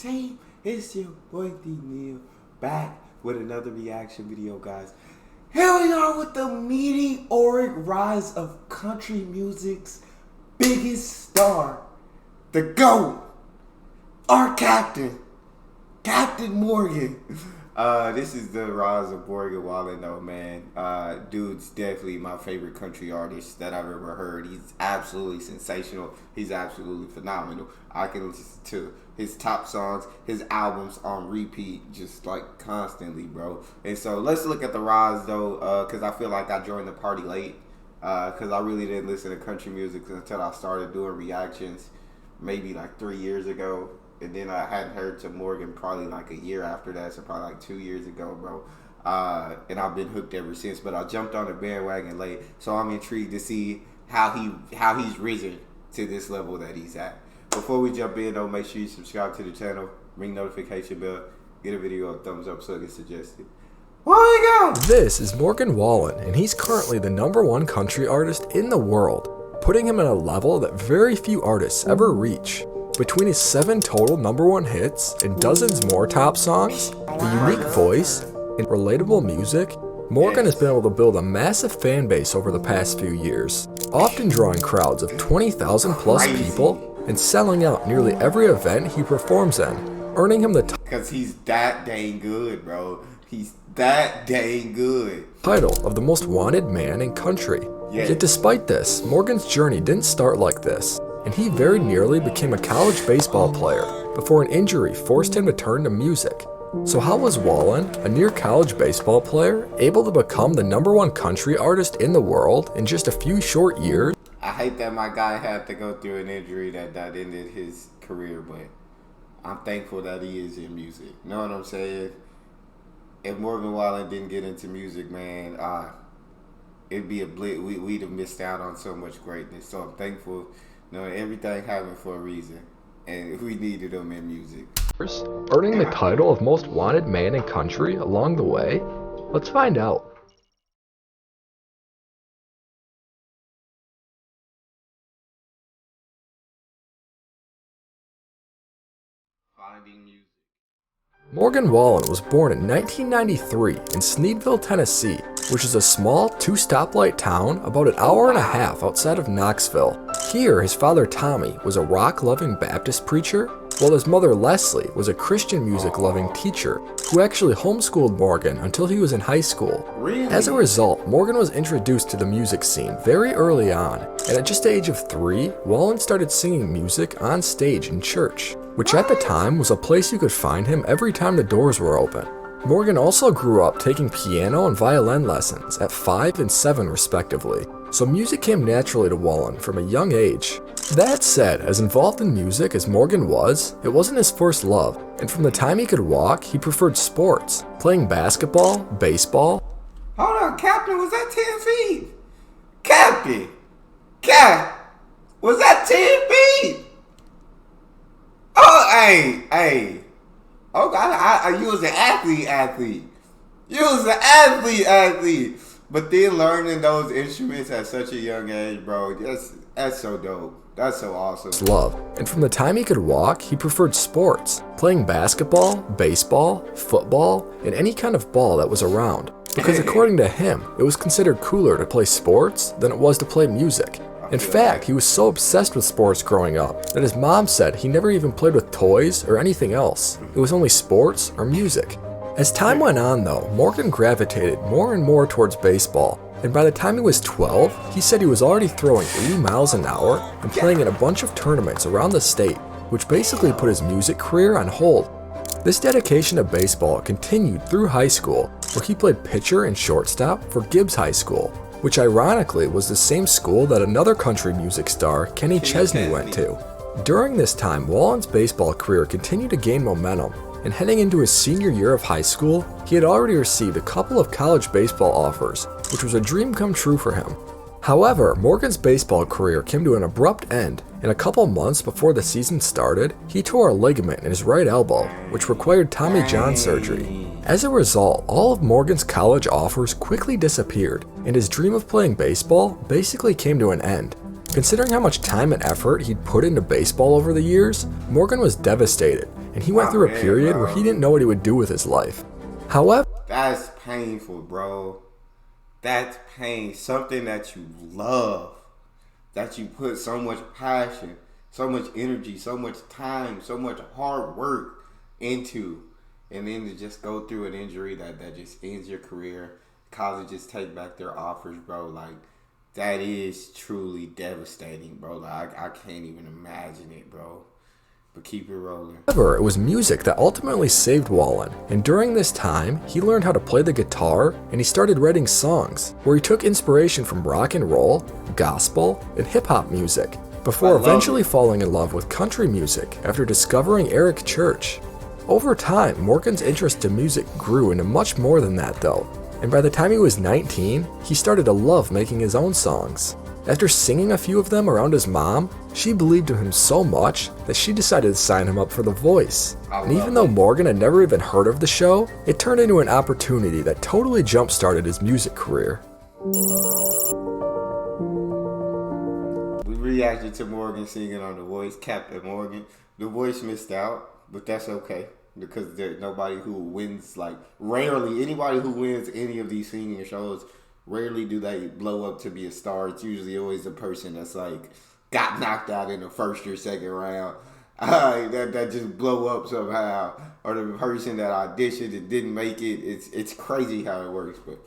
team? It's your boy Neal back with another reaction video, guys. Here we are with the meteoric rise of country music's biggest star, the GOAT, our captain, Captain Morgan. This is the rise of Morgan Wallen, though, man. Dude's definitely my favorite country artist that I've ever heard. He's absolutely sensational. He's absolutely phenomenal. I can listen to his top songs, his albums on repeat, just like constantly, bro. And so let's look at the rise, though, because I feel like I joined the party late, because I really didn't listen to country music until I started doing reactions maybe like 3 years ago. And then I hadn't heard to Morgan probably like a year after that, so probably like 2 years ago, bro. And I've been hooked ever since. But I jumped on the bandwagon late, so I'm intrigued to see how he's risen to this level that he's at. Before we jump in, though, make sure you subscribe to the channel, ring notification bell, get a video a thumbs up so it gets suggested. Where we go? This is Morgan Wallen, and he's currently the #1 country artist in the world, putting him at a level that very few artists ever reach. Between his 7 total #1 hits and dozens more top songs, the unique voice, and relatable music, Morgan has been able to build a massive fan base over the past few years, often drawing crowds of 20,000 plus people and selling out nearly every event he performs in, earning him the Because he's that dang good, bro. He's that dang good. Title of the most wanted man in country. Yet despite this, Morgan's journey didn't start like this, and he very nearly became a college baseball player before an injury forced him to turn to music. So how was Wallen, a near college baseball player, able to become the #1 country artist in the world in just a few short years? I hate that my guy had to go through an injury that ended his career, but I'm thankful that he is in music. You know what I'm saying? If Morgan Wallen didn't get into music, man, it'd be a blip. We'd have missed out on so much greatness. So I'm thankful. You know, everything happened for a reason, and we needed him in music. Earning the title of most wanted man in country along the way? Let's find out. Finding music. Morgan Wallen was born in 1993 in Sneedville, Tennessee, which is a small 2-stoplight town about an hour and a half outside of Knoxville. Here, his father Tommy was a rock-loving Baptist preacher, while his mother Leslie was a Christian music-loving teacher who actually homeschooled Morgan until he was in high school. As a result, Morgan was introduced to the music scene very early on, and at just the age of 3, Wallen started singing music on stage in church, which at the time was a place you could find him every time the doors were open. Morgan also grew up taking piano and violin lessons at 5 and 7 respectively, so music came naturally to Wallen from a young age. That said, as involved in music as Morgan was, it wasn't his first love, and from the time he could walk, he preferred sports, playing basketball, baseball. Hold on, Captain, was that 10 feet? Captain! Cap! Was that 10 feet? Oh, hey. Oh, God, you was an athlete. You was an athlete. But then learning those instruments at such a young age, bro, that's so dope. That's so awesome. Love. And from the time he could walk, he preferred sports, playing basketball, baseball, football, and any kind of ball that was around. Because according to him, it was considered cooler to play sports than it was to play music. In fact, he was so obsessed with sports growing up that his mom said he never even played with toys or anything else. It was only sports or music. As time went on though, Morgan gravitated more and more towards baseball, and by the time he was 12, he said he was already throwing 80 miles an hour and playing in a bunch of tournaments around the state, which basically put his music career on hold. This dedication to baseball continued through high school, where he played pitcher and shortstop for Gibbs High School, which ironically was the same school that another country music star, Kenny Chesney, went to. During this time, Wallen's baseball career continued to gain momentum, and heading into his senior year of high school, he had already received a couple of college baseball offers, which was a dream come true for him. However, Morgan's baseball career came to an abrupt end, and a couple months before the season started, he tore a ligament in his right elbow, which required Tommy John surgery. As a result, all of Morgan's college offers quickly disappeared, and his dream of playing baseball basically came to an end. Considering how much time and effort he'd put into baseball over the years, Morgan was devastated and he went through a period where he didn't know what he would do with his life. However, that's painful, bro. That's pain. Something that you love, that you put so much passion, so much energy, so much time, so much hard work into, and then to just go through an injury that just ends your career. Colleges take back their offers, bro. Like, that is truly devastating, bro. Like, I can't even imagine it, bro. But keep it rolling. However, it was music that ultimately saved Wallen, and during this time, he learned how to play the guitar, and he started writing songs, where he took inspiration from rock and roll, gospel, and hip-hop music, before eventually falling in love with country music after discovering Eric Church. Over time, Morgan's interest in music grew into much more than that though, and by the time he was 19, he started to love making his own songs. After singing a few of them around his mom, she believed in him so much that she decided to sign him up for The Voice. And even though Morgan had never even heard of the show, it turned into an opportunity that totally jump-started his music career. We reacted to Morgan singing on The Voice, Captain Morgan. The Voice missed out, but that's okay. Because there's nobody who wins, like, rarely, anybody who wins any of these singing shows, rarely do they blow up to be a star. It's usually always the person that's like got knocked out in the first or second round that just blow up somehow, or the person that auditioned and didn't make it. It's crazy how it works. But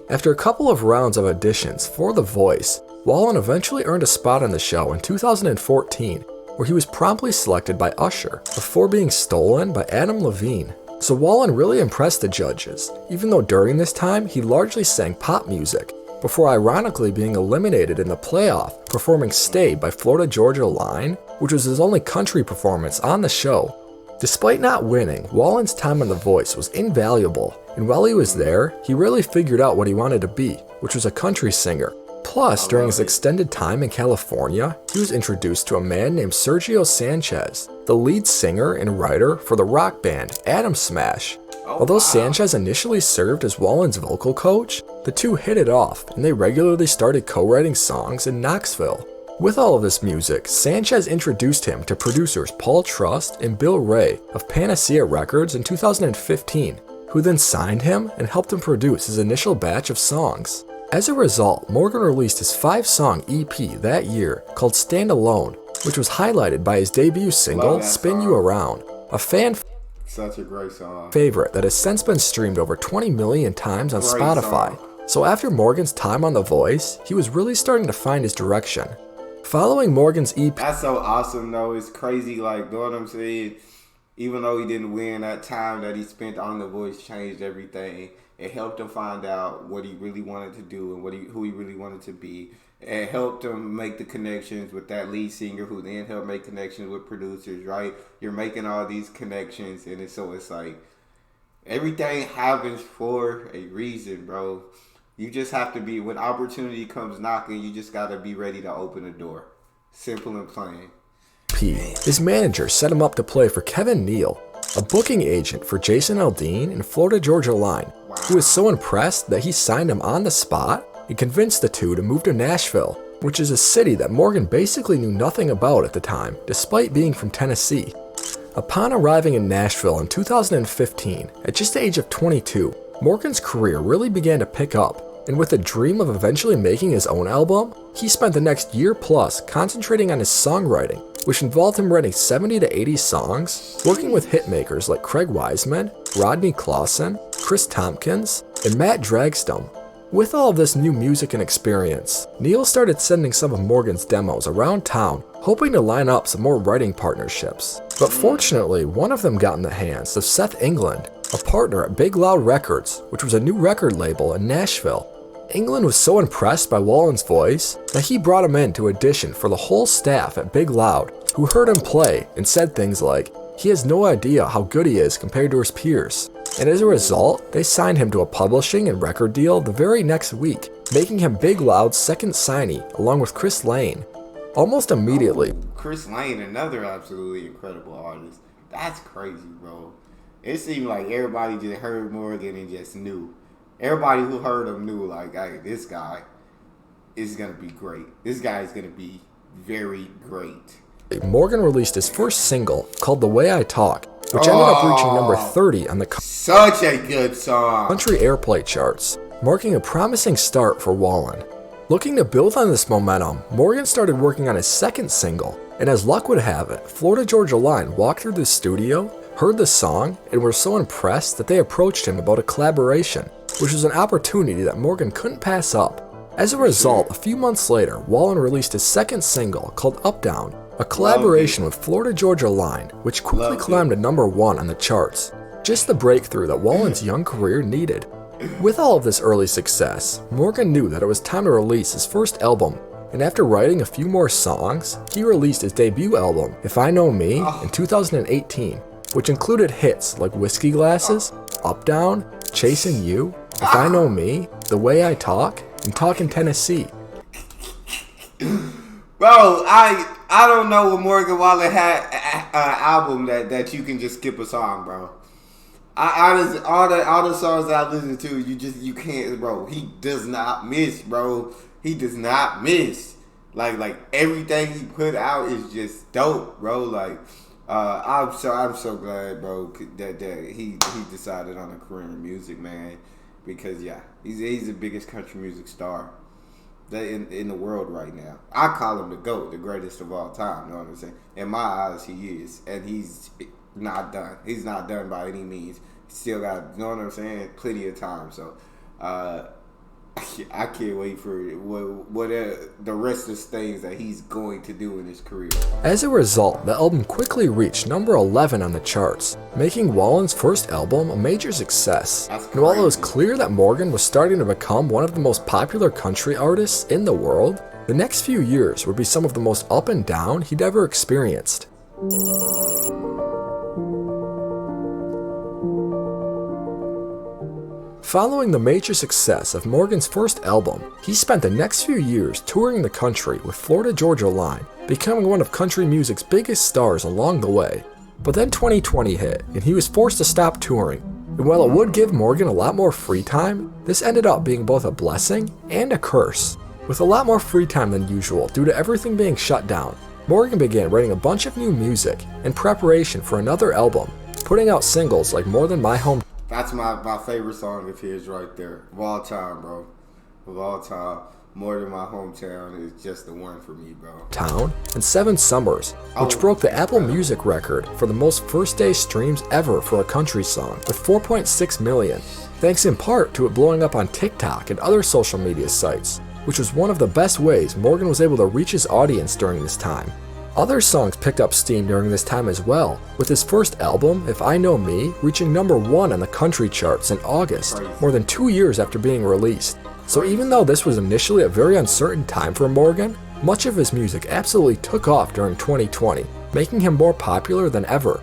after a couple of rounds of auditions for The Voice, Wallen eventually earned a spot on the show in 2014, where he was promptly selected by Usher before being stolen by Adam Levine. So Wallen really impressed the judges, even though during this time he largely sang pop music, before ironically being eliminated in the playoff, performing Stay by Florida Georgia Line, which was his only country performance on the show. Despite not winning, Wallen's time on The Voice was invaluable, and while he was there, he really figured out what he wanted to be, which was a country singer. Plus, during his extended time in California, he was introduced to a man named Sergio Sanchez, the lead singer and writer for the rock band Atom Smash. Although Sanchez initially served as Wallen's vocal coach, the two hit it off and they regularly started co-writing songs in Knoxville. With all of this music, Sanchez introduced him to producers Paul Trust and Bill Ray of Panacea Records in 2015, who then signed him and helped him produce his initial batch of songs. As a result, Morgan released his 5-song EP that year called Stand Alone, which was highlighted by his debut single, Spin You Around, a such a great song favorite that has since been streamed over 20 million times on Spotify. So after Morgan's time on The Voice, he was really starting to find his direction. Following Morgan's EP... That's so awesome though, it's crazy, like, know what I'm saying? Even though he didn't win, that time that he spent on The Voice changed everything. It helped him find out what he really wanted to do and who he really wanted to be. It helped him make the connections with that lead singer, who then helped make connections with producers, right? You're making all these connections, and it's like everything happens for a reason, bro. You just have to be, when opportunity comes knocking, you just got to be ready to open the door. Simple and plain. His manager set him up to play for Kevin Neal, a booking agent for Jason Aldean and Florida Georgia Line, who was so impressed that he signed him on the spot and convinced the two to move to Nashville, which is a city that Morgan basically knew nothing about at the time, despite being from Tennessee. Upon arriving in Nashville in 2015, at just the age of 22, Morgan's career really began to pick up, and with a dream of eventually making his own album, he spent the next year plus concentrating on his songwriting, which involved him writing 70 to 80 songs, working with hitmakers like Craig Wiseman, Rodney Clawson, Chris Tompkins, and Matt Dragstone. With all of this new music and experience, Neal started sending some of Morgan's demos around town, hoping to line up some more writing partnerships. But fortunately, one of them got in the hands of Seth England, a partner at Big Loud Records, which was a new record label in Nashville. England was so impressed by Wallen's voice that he brought him in to audition for the whole staff at Big Loud, who heard him play and said things like, he has no idea how good he is compared to his peers. And as a result, they signed him to a publishing and record deal the very next week, making him Big Loud's second signee, along with Chris Lane. Almost immediately, Chris Lane, another absolutely incredible artist. That's crazy, bro. It seemed like everybody just heard Morgan and just knew. Everybody who heard him knew, like, hey, this guy is going to be great. This guy is going to be very great. Morgan released his first single called The Way I Talk, which ended up reaching number 30 on the such a good song country airplay charts, marking a promising start for Wallen. Looking to build on this momentum, Morgan started working on his second single, and as luck would have it, Florida Georgia Line walked through the studio, heard the song, and were so impressed that they approached him about a collaboration, which was an opportunity that Morgan couldn't pass up. As a result, a few months later, Wallen released his second single called Up Down, a collaboration with Florida Georgia Line, which quickly climbed to number 1 on the charts. Just the breakthrough that Wallen's young career needed. With all of this early success, Morgan knew that it was time to release his first album, and after writing a few more songs, he released his debut album, If I Know Me, in 2018, which included hits like Whiskey Glasses, Up Down, Chasing You, If I Know Me, The Way I Talk, and Talkin' Tennessee. Bro, I don't know what Morgan Wallen had an album that you can just skip a song, bro. I honestly, all the songs that I listen to, you can't, bro. He does not miss, bro. He does not miss. Like everything he put out is just dope, bro. Like I'm so glad, bro, that he decided on a career in music, man. Because yeah, he's the biggest country music star in the world right now. I call him the GOAT, the greatest of all time. You know what I'm saying? In my eyes, he is, and he's not done. He's not done by any means. He's still got, you know what I'm saying, plenty of time. So I can't wait for what the rest of the things that he's going to do in his career. As a result, the album quickly reached number 11 on the charts, making Wallen's first album a major success. And while it was clear that Morgan was starting to become one of the most popular country artists in the world, the next few years would be some of the most up and down he'd ever experienced. Following the major success of Morgan's first album, he spent the next few years touring the country with Florida Georgia Line, becoming one of country music's biggest stars along the way. But then 2020 hit, and he was forced to stop touring. And while it would give Morgan a lot more free time, this ended up being both a blessing and a curse. With a lot more free time than usual due to everything being shut down, Morgan began writing a bunch of new music in preparation for another album, putting out singles like More Than My Home. That's my favorite song of his right there. Of all time, bro. Of all time. More Than My Hometown is just the one for me, bro. Town and 7 Summers, which broke the Apple Music record for the most first-day streams ever for a country song with 4.6 million, thanks in part to it blowing up on TikTok and other social media sites, which was one of the best ways Morgan was able to reach his audience during this time. Other songs picked up steam during this time as well, with his first album, If I Know Me, reaching number 1 on the country charts in August, more than 2 years after being released. So even though this was initially a very uncertain time for Morgan, much of his music absolutely took off during 2020, making him more popular than ever.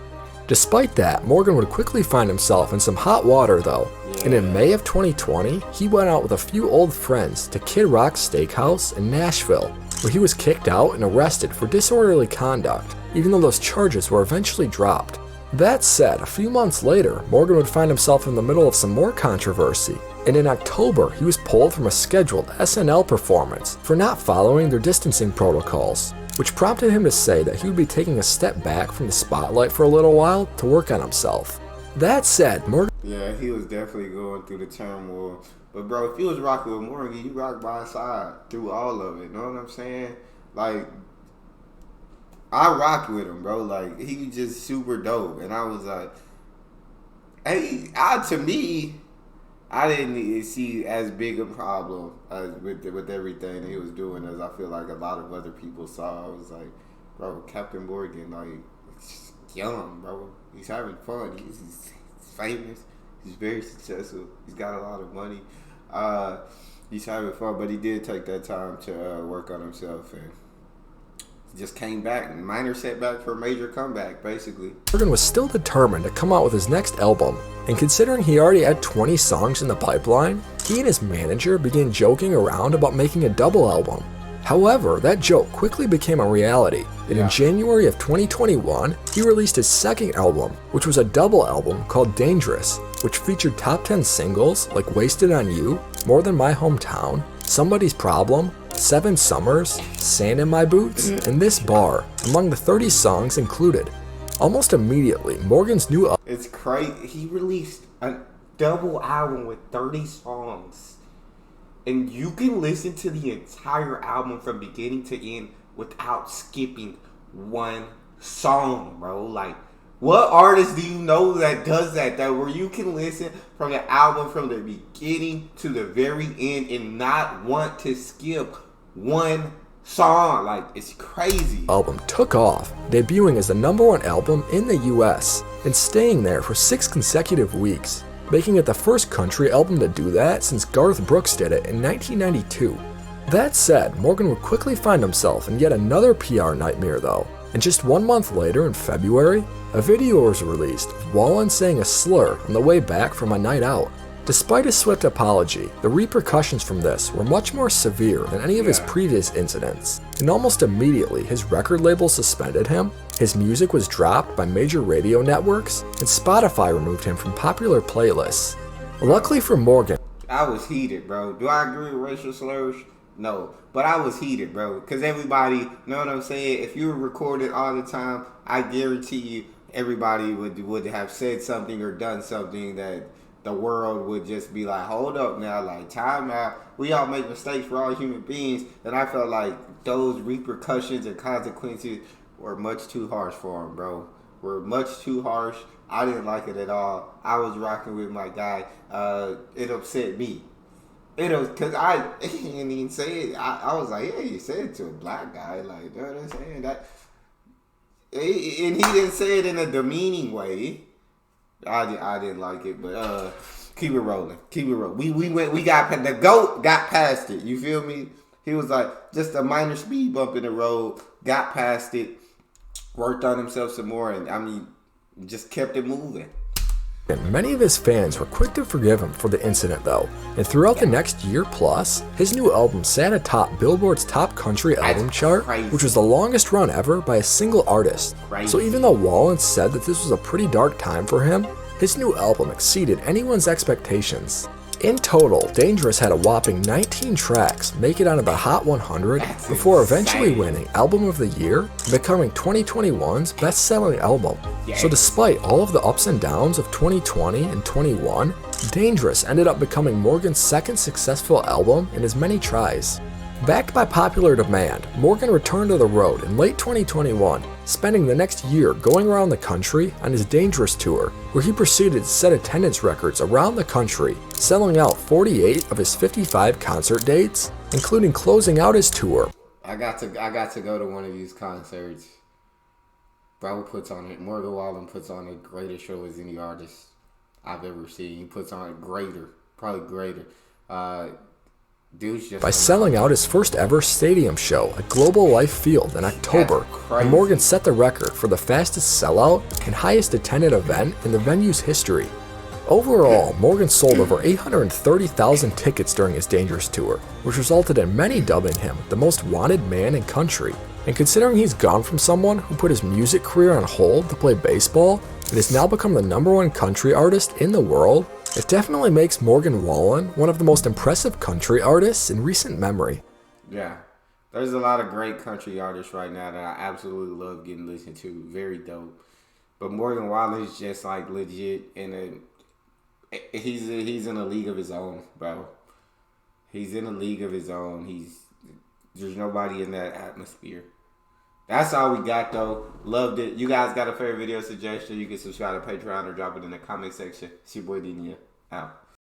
Despite that, Morgan would quickly find himself in some hot water though, and in May of 2020, he went out with a few old friends to Kid Rock's Steakhouse in Nashville, where he was kicked out and arrested for disorderly conduct, even though those charges were eventually dropped. That said, a few months later, Morgan would find himself in the middle of some more controversy, and in October, he was pulled from a scheduled SNL performance for not following their distancing protocols, which prompted him to say that he would be taking a step back from the spotlight for a little while to work on himself. That said, Morgan... Yeah, he was definitely going through the turmoil. But bro, if you was rocking with Morgan, you rock by his side through all of it. You know what I'm saying? Like, I rocked with him, bro. Like, he was just super dope. And I was like, hey, to me, I didn't see as big a problem with everything that he was doing as I feel like a lot of other people saw. I was like, bro, Captain Morgan, like, young, bro. He's having fun. He's famous. He's very successful. He's got a lot of money. He's having fun, but he did take that time to work on himself and just came back. Minor setback for a major comeback, basically. Morgan was still determined to come out with his next album, and considering he already had 20 songs in the pipeline, he and his manager began joking around about making a double album. However, that joke quickly became a reality, and in January of 2021, he released his second album, which was a double album called Dangerous, which featured top 10 singles like Wasted on You, More Than My Hometown, Somebody's Problem, 7 Summers, Sand in My Boots, and This Bar among the 30 songs included. Almost immediately, Morgan's new album. It's crazy. He released a double album with 30 songs. And you can listen to the entire album from beginning to end without skipping one song, bro. Like, what artist do you know that does that? That where you can listen from the album from the beginning to the very end and not want to skip one song. Like, it's crazy. Album took off, debuting as the #1 album in the US and staying there for 6 consecutive weeks, making it the first country album to do that since Garth Brooks did it in 1992. That said, Morgan would quickly find himself in yet another PR nightmare though, and just 1 month later in February, a video was released of Wallen saying a slur on the way back from a night out. Despite his swift apology, the repercussions from this were much more severe than any of his previous incidents, and almost immediately his record label suspended him, his music was dropped by major radio networks, and Spotify removed him from popular playlists. Luckily for Morgan, I was heated, bro. Do I agree with racial slurs? No. But I was heated, bro. Because everybody, you know what I'm saying? If you were recorded all the time, I guarantee you everybody would have said something or done something that the world would just be like, hold up now, like, time out. We all make mistakes, we're all human beings. And I felt like those repercussions and consequences were much too harsh for him, bro. Were much too harsh. I didn't like it at all. I was rocking with my guy. It upset me. It was, because I didn't even say it. I was like, yeah, you said it to a black guy. Like, you know what I'm saying? And he didn't say it in a demeaning way. I didn't like it, but keep it rolling. Keep it rolling. We got, the GOAT got past it. You feel me? He was like, just a minor speed bump in the road, got past it, worked on himself some more, and I mean, just kept it moving. And many of his fans were quick to forgive him for the incident though, and throughout the next year plus, his new album sat atop Billboard's top country album chart, which was the longest run ever by a single artist. So even though Wallen said that this was a pretty dark time for him, his new album exceeded anyone's expectations. In total, Dangerous had a whopping 19 tracks make it onto the Hot 100 before eventually winning Album of the Year and becoming 2021's best-selling album. So despite all of the ups and downs of 2020 and 21, Dangerous ended up becoming Morgan's second successful album in as many tries. Backed by popular demand, Morgan returned to the road in late 2021, spending the next year going around the country on his Dangerous tour, where he proceeded to set attendance records around the country, selling out 48 of his 55 concert dates, including closing out his tour. I got to go to one of these concerts. Bro puts on it. Morgan Wallen puts on a greater show as any artist I've ever seen. He puts on it probably greater. By selling out his first ever stadium show at Global Life Field in October, and Morgan set the record for the fastest sellout and highest attended event in the venue's history. Overall, Morgan sold over 830,000 tickets during his Dangerous tour, which resulted in many dubbing him the most wanted man in country. And considering he's gone from someone who put his music career on hold to play baseball and has now become the #1 country artist in the world, it definitely makes Morgan Wallen one of the most impressive country artists in recent memory. Yeah, there's a lot of great country artists right now that I absolutely love getting listened to. Very dope. But Morgan Wallen is just like legit he's in a league of his own, bro. He's in a league of his own. There's nobody in that atmosphere. That's all we got, though. Loved it. You guys got a favorite video suggestion? You can subscribe to Patreon or drop it in the comment section. It's your boy D Neal. Out.